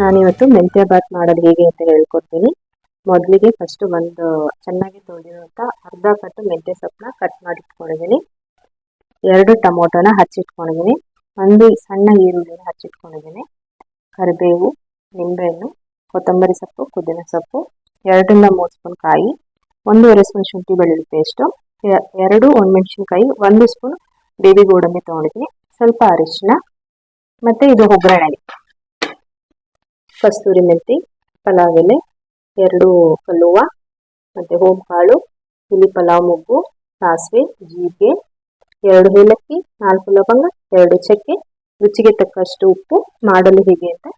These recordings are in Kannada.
ನಾನಿವತ್ತು ಮೆಂತ್ಯ ಬಾತ್ ಮಾಡೋದು ಹೇಗೆ ಅಂತ ಹೇಳ್ಕೊಡ್ತೀನಿ. ಮೊದಲಿಗೆ ಫಸ್ಟ್ ಒಂದು ಚೆನ್ನಾಗಿ ತೊಳೆದಿರುವಂಥ ಅರ್ಧ ಕಟ್ಟು ಮೆಂತ್ಯ ಸೊಪ್ಪನ್ನ ಕಟ್ ಮಾಡಿ ಇಟ್ಕೊಂಡಿದ್ದೀನಿ. 2 ಟೊಮೊಟೊನ ಹಚ್ಚಿಟ್ಕೊಂಡಿದ್ದೀನಿ. ಒಂದು ಸಣ್ಣ ಈರುಳ್ಳಿನ ಹಚ್ಚಿಟ್ಕೊಂಡಿದ್ದೀನಿ. ಕರಿಬೇವು, ನಿಂಬೆಹಣ್ಣು, ಕೊತ್ತಂಬರಿ ಸೊಪ್ಪು, ಪುದೀನ ಸೊಪ್ಪು, 2ರಿಂದ 3 ಸ್ಪೂನ್ ಕಾಯಿ, 1 ಸ್ಪೂನ್ ಶುಂಠಿ ಬೆಳ್ಳುಳ್ಳಿ ಪೇಸ್ಟು, 2 ಒಣಮೆಣಸಿನ್ಕಾಯಿ, 1 ಸ್ಪೂನ್ ಬೇಬಿ ಗೋಡಂಬಿ ತೊಗೊಂಡಿದ್ದೀನಿ, ಸ್ವಲ್ಪ ಅರಿಶಿನ, ಮತ್ತು ಇದು ಒಗ್ಗರಣೆಗೆ ಕಸ್ತೂರಿ ಮೆಂತಿ, ಪಲಾವ್ ಎಲೆ, 2 ಕಲ್ಲುವ, ಮತ್ತು ಕಾಳು, ಇಲಿ ಪಲಾವ್ ಮೊಗ್ಗು, ಸಾಸಿವೆ, ಜೀರಿಗೆ, 2 ಏಲಕ್ಕಿ, 4 ಲವಂಗ, 2 ಚಕ್ಕೆ, ರುಚಿಗೆ ತಕ್ಕಷ್ಟು ಉಪ್ಪು. ಮಾಡಲು ಹೇಗೆ ಅಂತ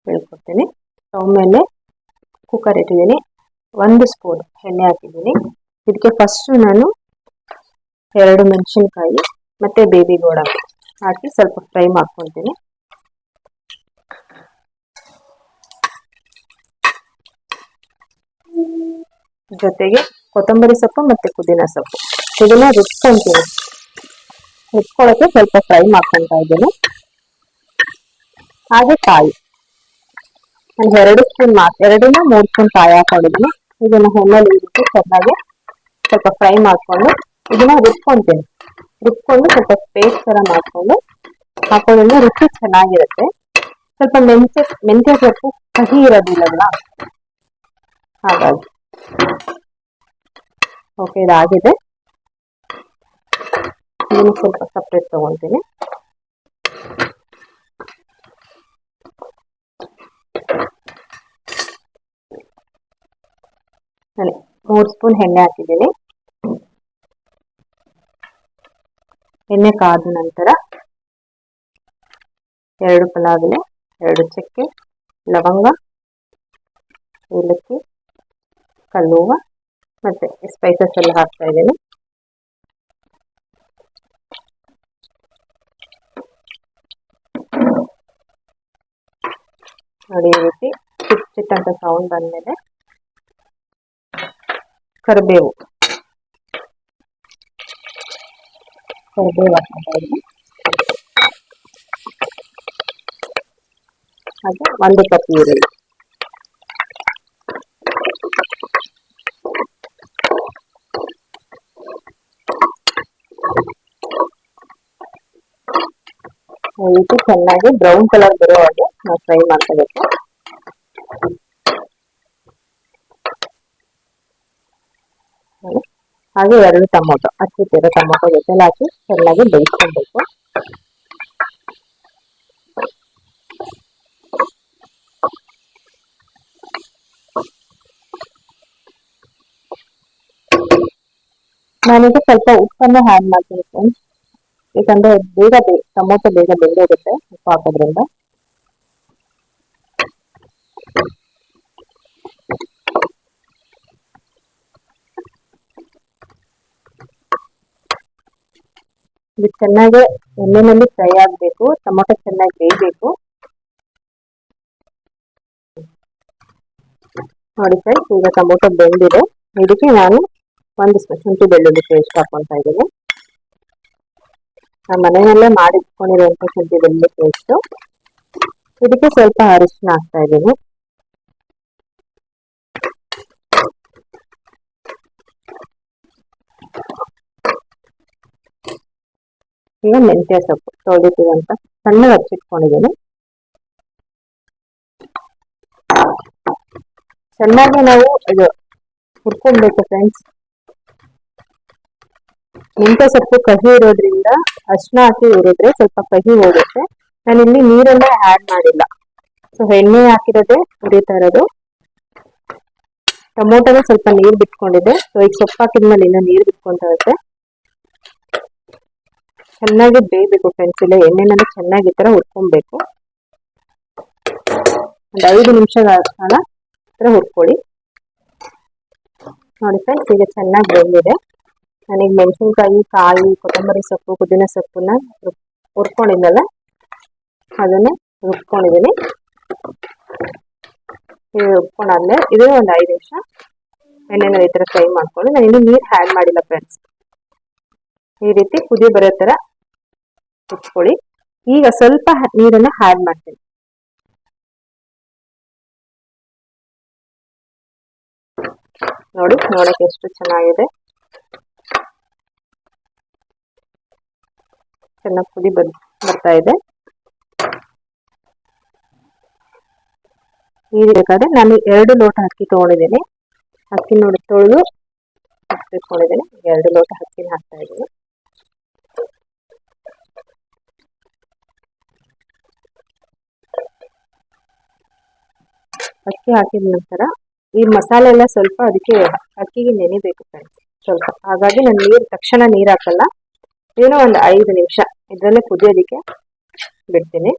ಹೇಳ್ಕೊಡ್ತೀನಿ. ಸ್ಟವ್ ಮೇಲೆ ಕುಕ್ಕರ್ ಇಟ್ಟಿದ್ದೀನಿ. 1 ಸ್ಪೂನ್ ಎಣ್ಣೆ ಹಾಕಿದ್ದೀನಿ. ಇದಕ್ಕೆ ಫಸ್ಟು ನಾನು 2 ಮೆಣಸಿನ್ಕಾಯಿ ಮತ್ತು ಬೇಬಿ ಗೋಡಂಬಿ ಹಾಕಿ ಸ್ವಲ್ಪ ಫ್ರೈ ಮಾಡ್ಕೊತೀನಿ. ಜೊತೆಗೆ ಕೊತ್ತಂಬರಿ ಸೊಪ್ಪು ಮತ್ತು ಪುದೀನ ಸೊಪ್ಪು ಇದನ್ನ ರುಬ್ಕೊಂತೀನಿ. ರುಬ್ಕೊಳ್ಳೋಕೆ ಸ್ವಲ್ಪ ಫ್ರೈ ಮಾಡ್ಕೊತಾ ಇದ್ದೀನಿ. ಹಾಗೆ ಕಾಯಿ ನಾನು 2 ಸ್ಪೂನ್ 2ರಿಂದ 3 ಸ್ಪೂನ್ ಕಾಯಿ ಹಾಕೊಂಡಿದ್ದೀನಿ. ಇದನ್ನ ಎಣ್ಣೆಲಿ ಇಟ್ಟು ಚೆನ್ನಾಗಿ ಸ್ವಲ್ಪ ಫ್ರೈ ಮಾಡಿಕೊಂಡು ಇದನ್ನ ರುಬ್ಕೊಂತೀನಿ. ರುಬ್ಕೊಂಡು ಸ್ವಲ್ಪ ಪೇಸ್ಟ್ ಥರ ಮಾಡಿಕೊಂಡು ಹಾಕೋದ್ರಿಂದ ರುಚಿ ಚೆನ್ನಾಗಿರುತ್ತೆ. ಸ್ವಲ್ಪ ಮೆಂತ್ಯ ಸೊಪ್ಪು ಕಹಿ ಇರೋದಿಲ್ಲಲ್ಲ, ಹಾಗಾಗಿ ಓಕೆ. ಇದಾಗಿದೆ. ಇದನ್ನು ಸ್ವಲ್ಪ ಸಪ್ರೇಟ್ ತಗೊತೀನಿ. ನಾನು 3 ಸ್ಪೂನ್ ಎಣ್ಣೆ ಹಾಕಿದ್ದೀನಿ. ಎಣ್ಣೆ ಕಾದ ನಂತರ 2 ಪಲಾವ್ ಎಲೆ, 2 ಚಕ್ಕೆ, ಲವಂಗ, ಏಲಕ್ಕಿ, ಕಲ್ಲುವ ಮತ್ತು ಸ್ಪೈಸಸ್ ಎಲ್ಲ ಹಾಕ್ತಾ ಇದ್ದೀನಿ. ನೋಡಿ, ಈ ರೀತಿ ಚಿಟ್ ಅಂತ ಸೌಂಡ್ ಬಂದಮೇಲೆ ಕರಿಬೇವು ಹಾಕ್ತಾ ಇದ್ದೀನಿ. ಹಾಗೆ 1 ಕಪ್ ಈರುಳ್ಳಿ, ಈ ರೀತಿ ಚೆನ್ನಾಗಿ ಬ್ರೌನ್ ಕಲರ್ ಬರೋ ಹಾಗೆ ನಾವು ಫ್ರೈ ಮಾಡ್ಕೋಬೇಕು. ಹಾಗೆ 2 ಟೊಮೊಟೊ ಹಚ್ಚಿಟ್ಟಿರೋ ಟೊಮೊಟೊ ಜೊತೆಲಿ ಹಾಕಿ ಚೆನ್ನಾಗಿ ಬೇಯಿಸ್ಕೊಬೇಕು. ನಾನೀಗ ಸ್ವಲ್ಪ ಉಪ್ಪನ್ನು ಆ್ಯಡ್ ಮಾಡ್ತೀನಿ ಫ್ರೆಂಡ್ಸ್, ಯಾಕಂದರೆ ಟೊಮೊಟೊ ಬೇಗ ಬೆಂದೋಗುತ್ತೆ ಉಪ್ಪು ಹಾಕೋದ್ರಿಂದ. ಇದು ಚೆನ್ನಾಗಿ ಎಣ್ಣೆನಲ್ಲಿ ಫ್ರೈ ಆಗಬೇಕು, ಟೊಮೊಟೊ ಚೆನ್ನಾಗಿ ಬೇಯಬೇಕು. ನೋಡಿ ಫ್ರೆಂಡ್ಸ್, ಈಗ ಟೊಮೊಟೊ ಬೆಂದಿದೆ. ಇದಕ್ಕೆ ನಾನು 1 ಸ್ಪೂನ್ ಶುಂಠಿ ಬೆಳ್ಳುಳ್ಳಿ ಪೇಸ್ಟ್ ಹಾಕ್ಕೊತಾ ಇದ್ದೀನಿ. ನಾನು ಮನೆಯಲ್ಲೇ ಮಾಡಿಟ್ಕೊಂಡಿರುವಂಥ ಶುಂಠಿ ಬೆಳ್ಳುಳ್ಳಿ ಪೇಸ್ಟು. ಇದಕ್ಕೆ ಸ್ವಲ್ಪ ಅರಿಶಿನ ಹಾಕ್ತಾ ಇದ್ದೀನಿ. ಈಗ ಮೆಂತ್ಯ ಸೊಪ್ಪು ತೊಳೆದಿಟ್ಟಿರುವಂಥ ಸಣ್ಣಗೆ ಹಚ್ಚಿಟ್ಕೊಂಡಿದ್ದೀನಿ. ಚೆನ್ನಾಗಿ ನಾವು ಇದು ಹುರ್ಕೊಳ್ಬೇಕು ಫ್ರೆಂಡ್ಸ್. ಮೆಂತ್ಯ ಸೊಪ್ಪು ಕಹಿ ಇರೋದ್ರಿಂದ ಅರಿಶಿನ ಹಾಕಿ ಹುರಿದ್ರೆ ಸ್ವಲ್ಪ ಕಹಿ ಹೋಗುತ್ತೆ. ನಾನಿಲ್ಲಿ ನೀರೆಲ್ಲ ಆ್ಯಡ್ ಮಾಡಿಲ್ಲ, ಸೊ ಎಣ್ಣೆ ಹಾಕಿರೋದೇ ಹುರಿತಾ ಇರೋದು. ಟೊಮೊಟೊನ ಸ್ವಲ್ಪ ನೀರು ಬಿಟ್ಕೊಂಡಿದೆ, ಸೊ ಈಗ ಸೊಪ್ಪು ಹಾಕಿದ್ಮೇಲೆ ಇನ್ನೂ ನೀರು ಬಿಟ್ಕೊತಾ ಇರುತ್ತೆ. ಚೆನ್ನಾಗಿ ಬೇಯಬೇಕು ಫ್ರೆಂಡ್ಸ್. ಇಲ್ಲ ಎಣ್ಣೆನಲ್ಲಿ ಚೆನ್ನಾಗಿ ಈ ಥರ ಹುರ್ಕೊಬೇಕು. ಒಂದು 5 ನಿಮಿಷಗಳ ಕಾಲ ಈ ಥರ ಹುರ್ಕೊಳ್ಳಿ. ನೋಡಿ ಫ್ರೆಂಡ್ಸ್, ಈಗ ಚೆನ್ನಾಗಿ ಬೆಂದಿದೆ. ನಾನೀಗ ಮೆಣಸಿನ್ಕಾಯಿ, ಕಾಯಿ, ಕೊತ್ತಂಬರಿ ಸೊಪ್ಪು, ಪುದೀನ ಸೊಪ್ಪನ್ನ ಹುರ್ಕೊಂಡಿದ್ದಲ್ಲ ಅದನ್ನು ರುಬ್ಕೊಂಡಿದ್ದೀನಿ. ರುಬ್ಕೊಂಡಾದ್ಮೇಲೆ ಇದೇ ಒಂದು 5 ನಿಮಿಷ ಎಣ್ಣೆನಲ್ಲಿ ಈ ಥರ ಫ್ರೈ ಮಾಡ್ಕೊಂಡು, ನಾನು ಇನ್ನೂ ನೀರು ಆ್ಯಡ್ ಮಾಡಿಲ್ಲ ಫ್ರೆಂಡ್ಸ್. ಈ ರೀತಿ ಕುದಿ ಬರೋ ಥರ ರುಬ್ಕೊಳ್ಳಿ. ಈಗ ಸ್ವಲ್ಪ ನೀರನ್ನು ಆ್ಯಡ್ ಮಾಡ್ತೀನಿ. ನೋಡಿ, ನೋಡಕ್ಕೆ ಎಷ್ಟು ಚೆನ್ನಾಗಿದೆ. ಚೆನ್ನಾಗಿ ಕುದಿ ಬರ್ತಾ ಇದೆ. ನೀರು ಬೇಕಾದ್ರೆ ನಾನು 2 ಲೋಟ ಅಕ್ಕಿ ತಗೊಂಡಿದ್ದೀನಿ. ಅಕ್ಕಿ ನೋಡಿ ತೊಳೆದು ಇಟ್ಕೊಂಡಿದ್ದೀನಿ. 2 ಲೋಟ ಅಕ್ಕಿನ ಹಾಕ್ತಾ ಇದ್ದೀನಿ. ಅಕ್ಕಿ ಹಾಕಿದ ನಂತರ ಈ ಮಸಾಲೆ ಎಲ್ಲ ಸ್ವಲ್ಪ ಅದಕ್ಕೆ ಅಕ್ಕಿಗೆ ನೆನೆಬೇಕು ಫ್ರೆಂಡ್ಸ್, ಸ್ವಲ್ಪ. ಹಾಗಾಗಿ ನಾನು ತಕ್ಷಣ ನೀರು ಹಾಕಲ್ಲ. ಏನೋ ಒಂದು 5 ನಿಮಿಷ ಇದರಲ್ಲೇ ಕುದಿಯೋದಕ್ಕೆ ಬಿಡ್ತೀನಿ.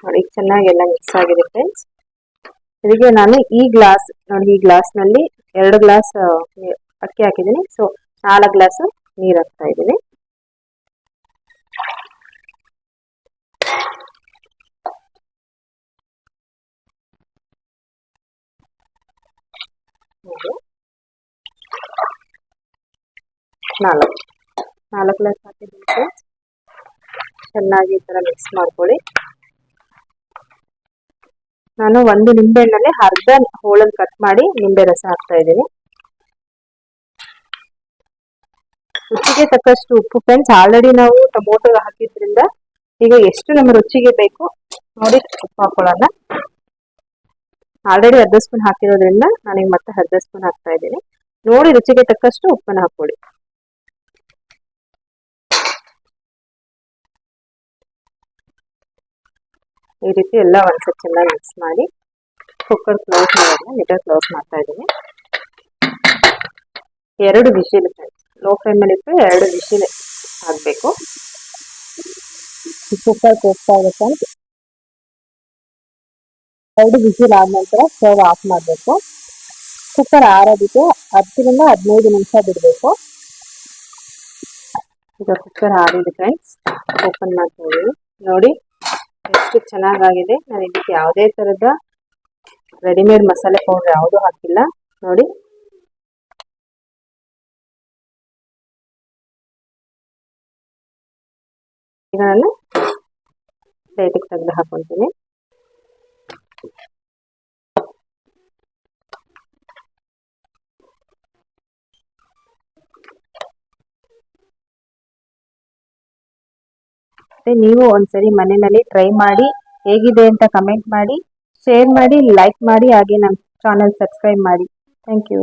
ನೋಡಿ, ಚೆನ್ನಾಗಿ ಎಲ್ಲ ಮಿಕ್ಸ್ ಆಗಿದೆ ಫ್ರೆಂಡ್ಸ್. ಇದಕ್ಕೆ ನಾನು ಈ ಗ್ಲಾಸ್ನಲ್ಲಿ 2 ಗ್ಲಾಸ್ ಅಕ್ಕಿ ಹಾಕಿದ್ದೀನಿ. ಸೊ 4 ಗ್ಲಾಸ್ ನೀರು ಹಾಕ್ತಾ ಇದ್ದೀನಿ. ನಾಲ್ಕು ಗ್ಲಾಸ್ ಹಾಕಿದ್ದೀನಿ. ಚೆನ್ನಾಗಿ ಈ ಥರ ಮಿಕ್ಸ್ ಮಾಡ್ಕೊಳ್ಳಿ. ನಾನು ಒಂದು ನಿಂಬೆಹಣ್ಣಲ್ಲಿ ಅರ್ಧ ಹೋಳನ್ನು ಕಟ್ ಮಾಡಿ ನಿಂಬೆ ರಸ ಹಾಕ್ತಾ ಇದ್ದೀನಿ. ರುಚಿಗೆ ತಕ್ಕಷ್ಟು ಉಪ್ಪು ಫ್ರೆಂಡ್ಸ್. ಆಲ್ರೆಡಿ ನಾವು ಟೊಮೊಟೊ ಹಾಕಿದ್ರಿಂದ ಈಗ ಎಷ್ಟು ನಮ್ಮ ರುಚಿಗೆ ಬೇಕು ನೋಡಿ ಉಪ್ಪು ಹಾಕೊಳ್ಳೋಣ. ಆಲ್ರೆಡಿ ಅರ್ಧ ಸ್ಪೂನ್ ಹಾಕಿರೋದ್ರಿಂದ ನಾನೀಗ ಮತ್ತೆ ಅರ್ಧ ಸ್ಪೂನ್ ಹಾಕ್ತಾ ಇದ್ದೀನಿ. ನೋಡಿ ರುಚಿಗೆ ತಕ್ಕಷ್ಟು ಉಪ್ಪನ್ನು ಹಾಕೊಳ್ಳಿ. ಈ ರೀತಿ ಎಲ್ಲ ಒಂದ್ಸತಿ ಚೆನ್ನಾಗಿ ಮಿಕ್ಸ್ ಮಾಡಿ ಕುಕ್ಕರ್ ಕ್ಲೋಸ್ ಮಾಡೋದನ್ನ ಲಿಟರ್ ಕ್ಲೋಸ್ ಮಾಡ್ತಾ ಇದ್ದೀನಿ. 2 ವಿಷಿಲ್ ಫ್ರೆಂಡ್ಸ್. ಲೋ ಫ್ಲೇಮಲ್ಲಿ ಇಟ್ಟು 2 ವಿಷಿಲ್ ಆಗಬೇಕು. ಕುಕ್ಕರ್ ಕೂಗ್ತಾ ಇದೆ ಫ್ರೆಂಡ್ಸ್. 2 ವಿಷಿಲ್ ಆದ ನಂತರ ಸ್ಟವ್ ಆಫ್ ಮಾಡಬೇಕು. ಕುಕ್ಕರ್ ಆರೋದಕ್ಕೆ 10 ರಿಂದ 15 ನಿಮಿಷ ಬಿಡಬೇಕು. ಈಗ ಕುಕ್ಕರ್ ಆರಿದೆ ಫ್ರೆಂಡ್ಸ್. ಓಪನ್ ಮಾಡ್ತೀವಿ. ನೋಡಿ ಎಷ್ಟು ಚೆನ್ನಾಗಾಗಿದೆ. ನಾನು ಇದಕ್ಕೆ ಯಾವುದೇ ಥರದ ರೆಡಿಮೇಡ್ ಮಸಾಲೆ ಪೌಡರ್ ಯಾವುದೂ ಹಾಕಿಲ್ಲ. ನೋಡಿ, ಈಗ ನಾನು ಪ್ಲೇಟಿಗೆ ತೆಗೆದು ಹಾಕೊತೀನಿ. ನೀವು ಒಂದ್ಸರಿ ಮನೆಯಲ್ಲಿ ಟ್ರೈ ಮಾಡಿ ಹೇಗಿದೆ ಅಂತ ಕಮೆಂಟ್ ಮಾಡಿ, ಶೇರ್ ಮಾಡಿ, ಲೈಕ್ ಮಾಡಿ, ಹಾಗೆ ನಮ್ಮ ಚಾನಲ್ ಸಬ್ಸ್ಕ್ರೈಬ್ ಮಾಡಿ. Thank you.